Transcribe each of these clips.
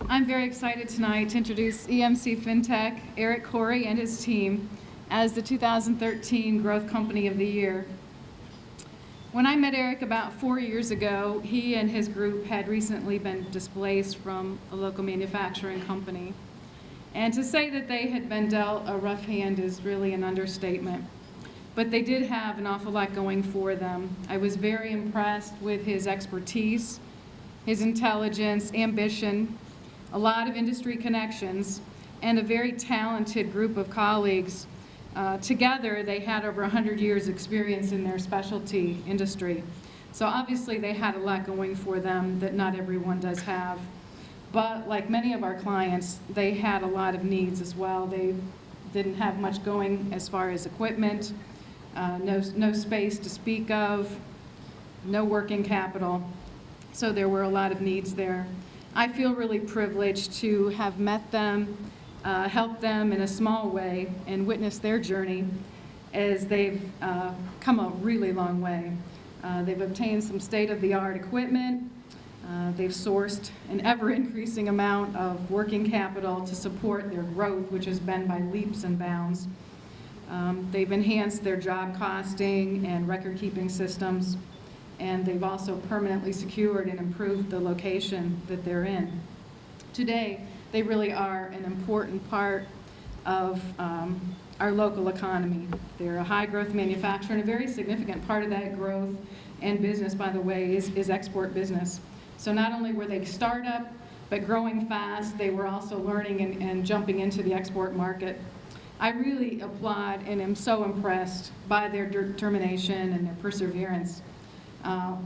I'm very excited tonight to introduce EMC Fintech, Eric Corey and his team, as the 2013 Growth Company of the Year. When I met Eric about 4 years ago, he and his group had recently been displaced from a local manufacturing company. And to say that they had been dealt a rough hand is really an understatement. But they did have an awful lot going for them. I was very impressed with his expertise, his intelligence, ambition, a lot of industry connections, and a very talented group of colleagues. Together, they had over 100 years experience in their specialty industry. So obviously they had a lot going for them that not everyone does have. But like many of our clients, they had a lot of needs as well. They didn't have much going as far as equipment, no space to speak of, no working capital. So there were a lot of needs there. I feel really privileged to have met them, helped them in a small way, and witnessed their journey as they've come a really long way. They've obtained some state-of-the-art equipment. They've sourced an ever-increasing amount of working capital to support their growth, which has been by leaps and bounds. They've enhanced their job costing and record-keeping systems, and they've also permanently secured and improved the location that they're in. Today, they really are an important part of our local economy. They're a high-growth manufacturer, and a very significant part of that growth and business, by the way, is export business. So not only were they startup, but growing fast, they were also learning and jumping into the export market. I really applaud and am so impressed by their determination and their perseverance.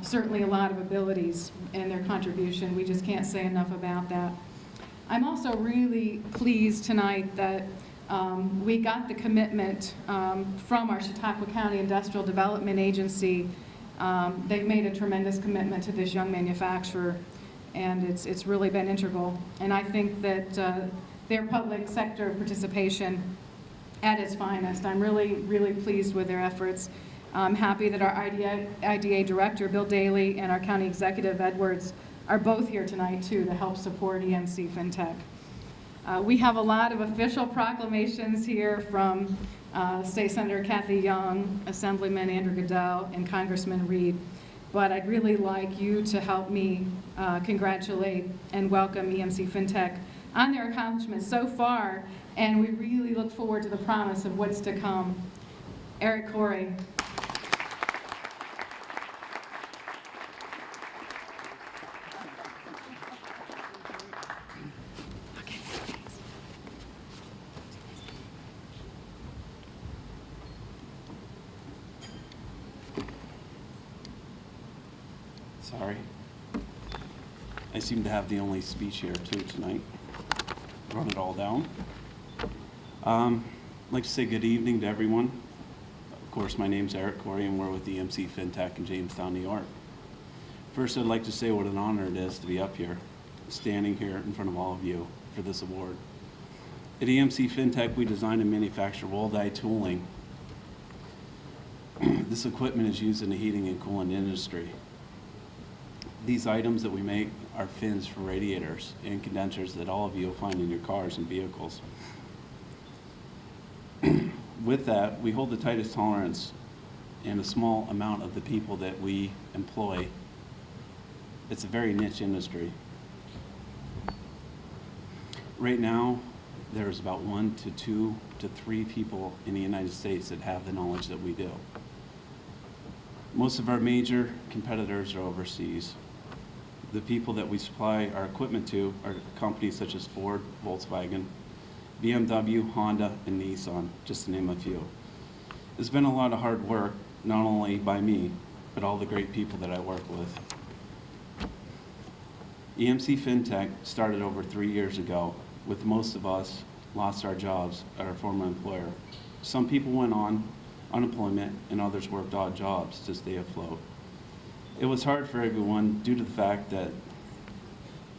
Certainly a lot of abilities in their contribution. We just can't say enough about that. I'm also really pleased tonight that we got the commitment from our Chautauqua County Industrial Development Agency. They've made a tremendous commitment to this young manufacturer, and it's really been integral. And I think that their public sector participation at its finest. I'm really, really pleased with their efforts. I'm happy that our IDA Director, Bill Daly, and our County Executive, Edwards, are both here tonight, too, to help support EMC Fintech. We have a lot of official proclamations here from State Senator Kathy Young, Assemblyman Andrew Goodell, and Congressman Reed. But I'd really like you to help me congratulate and welcome EMC Fintech on their accomplishments so far, and we really look forward to the promise of what's to come. Eric Corey. Sorry. I seem to have the only speech here too tonight. Run it all down. I'd like to say good evening to everyone. Of course, my name's Eric Corey and we're with EMC Fintech in Jamestown, New York. First, I'd like to say what an honor it is to be up here, standing here in front of all of you for this award. At EMC Fintech, we design and manufacture roll-die tooling. This equipment is used in the heating and cooling industry. These items that we make are fins for radiators and condensers that all of you will find in your cars and vehicles. With that, we hold the tightest tolerance and a small amount of the people that we employ. It's a very niche industry. Right now, there's about 1 to 2 to 3 people in the United States that have the knowledge that we do. Most of our major competitors are overseas. The people that we supply our equipment to are companies such as Ford, Volkswagen, BMW, Honda, and Nissan, just to name a few. It's been a lot of hard work, not only by me, but all the great people that I work with. EMC Fintech started over 3 years ago, with most of us lost our jobs at our former employer. Some people went on unemployment and others worked odd jobs to stay afloat. It was hard for everyone due to the fact that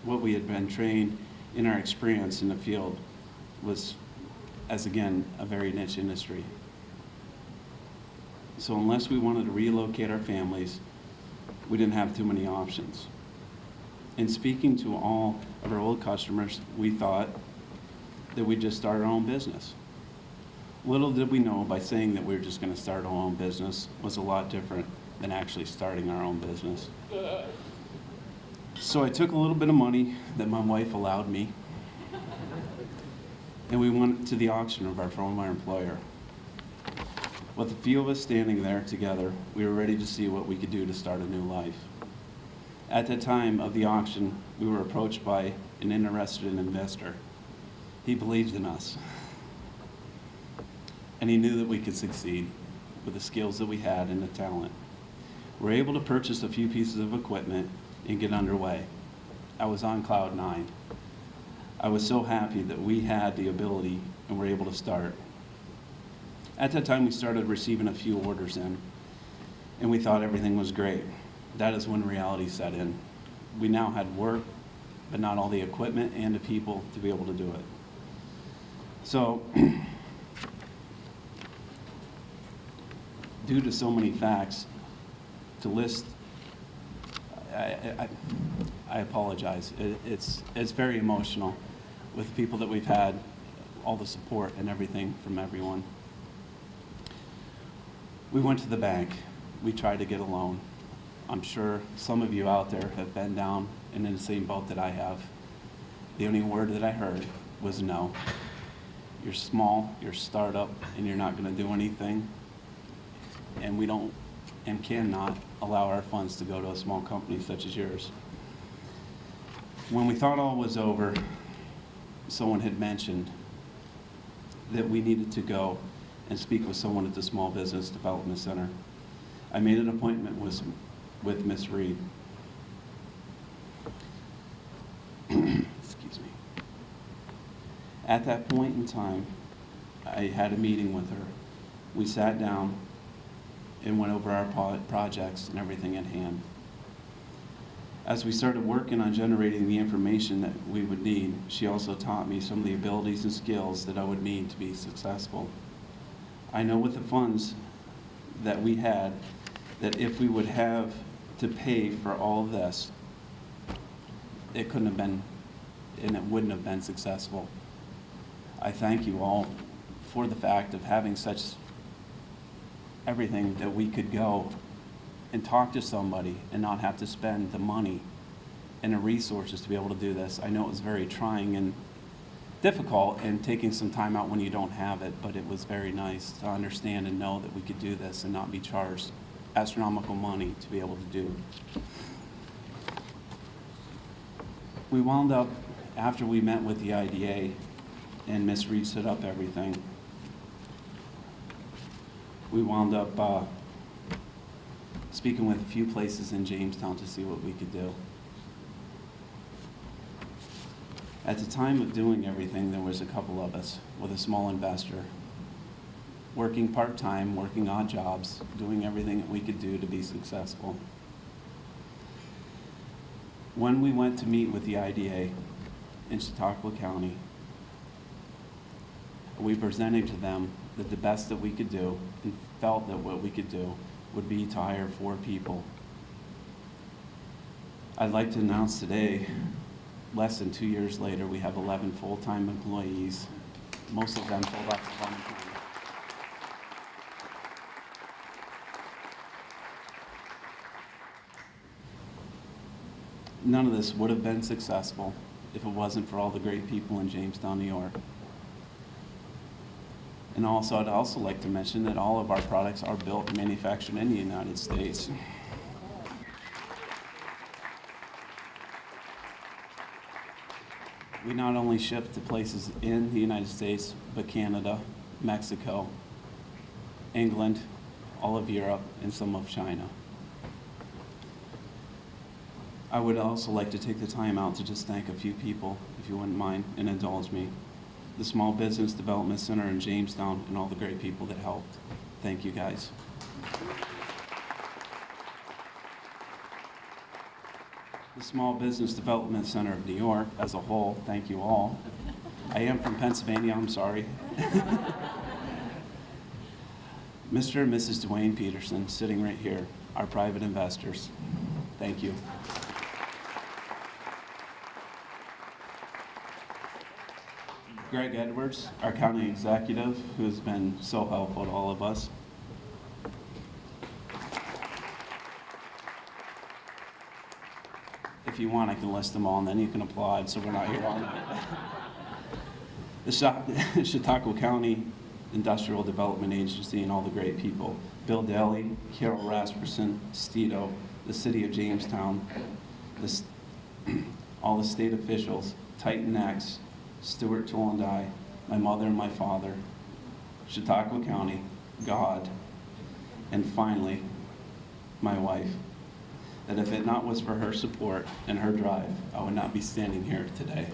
what we had been trained in our experience in the field was, as again, a very niche industry. So unless we wanted to relocate our families, we didn't have too many options. In speaking to all of our old customers, we thought that we'd just start our own business. Little did we know by saying that we were just going to start our own business was a lot different than actually starting our own business. So I took a little bit of money that my wife allowed me, and we went to the auction of our former employer. With a few of us standing there together, we were ready to see what we could do to start a new life. At the time of the auction, we were approached by an interested investor. He believed in us, and he knew that we could succeed with the skills that we had and the talent. We were able to purchase a few pieces of equipment and get underway. I was on cloud 9. I was so happy that we had the ability and were able to start. At that time, we started receiving a few orders in, and we thought everything was great. That is when reality set in. We now had work, but not all the equipment and the people to be able to do it. So, due to so many facts, to list, I apologize. It's very emotional with the people that we've had, all the support and everything from everyone. We went to the bank. We tried to get a loan. I'm sure some of you out there have been down and in the same boat that I have. The only word that I heard was no. You're small, you're a startup, and you're not going to do anything. And we don't and cannot allow our funds to go to a small company such as yours. When we thought all was over, someone had mentioned that we needed to go and speak with someone at the Small Business Development Center. I made an appointment with Ms. Reed. Excuse me. At that point in time, I had a meeting with her. We sat down and went over our projects and everything at hand. As we started working on generating the information that we would need, she also taught me some of the abilities and skills that I would need to be successful. I know with the funds that we had, that if we would have to pay for all of this, it couldn't have been, and it wouldn't have been successful. I thank you all for the fact of having such everything that we could go and talk to somebody and not have to spend the money and the resources to be able to do this. I know it was very trying and difficult and taking some time out when you don't have it, but it was very nice to understand and know that we could do this and not be charged astronomical money to be able to do. We wound up, after we met with the IDA and Ms. Reed set up everything, we wound up speaking with a few places in Jamestown to see what we could do. At the time of doing everything, there was a couple of us with a small investor, working part-time, working odd jobs, doing everything that we could do to be successful. When we went to meet with the IDA in Chautauqua County, we presented to them that the best that we could do and felt that what we could do would be to hire 4 people. I'd like to announce today, less than 2 years later, we have 11 full-time employees, most of them filled out to unemployment. None of this would have been successful if it wasn't for all the great people in Jamestown, New York. And also, I'd also like to mention that all of our products are built and manufactured in the United States. We not only ship to places in the United States, but Canada, Mexico, England, all of Europe, and some of China. I would also like to take the time out to just thank a few people, if you wouldn't mind, and indulge me. The Small Business Development Center in Jamestown and all the great people that helped. Thank you, guys. The Small Business Development Center of New York as a whole, thank you all. I am from Pennsylvania, I'm sorry. Mr. and Mrs. Dwayne Peterson, sitting right here, our private investors. Thank you. Greg Edwards, our county executive, who's been so helpful to all of us. If you want, I can list them all, and then you can applaud, so we're not here all night. The Chautauqua County Industrial Development Agency and all the great people. Bill Daly, Carol Rasmussen, Stito, the City of Jamestown, all the state officials, Titan X, Stuart Tool and I, my mother and my father, Chautauqua County, God, and finally, my wife. That if it not was for her support and her drive, I would not be standing here today.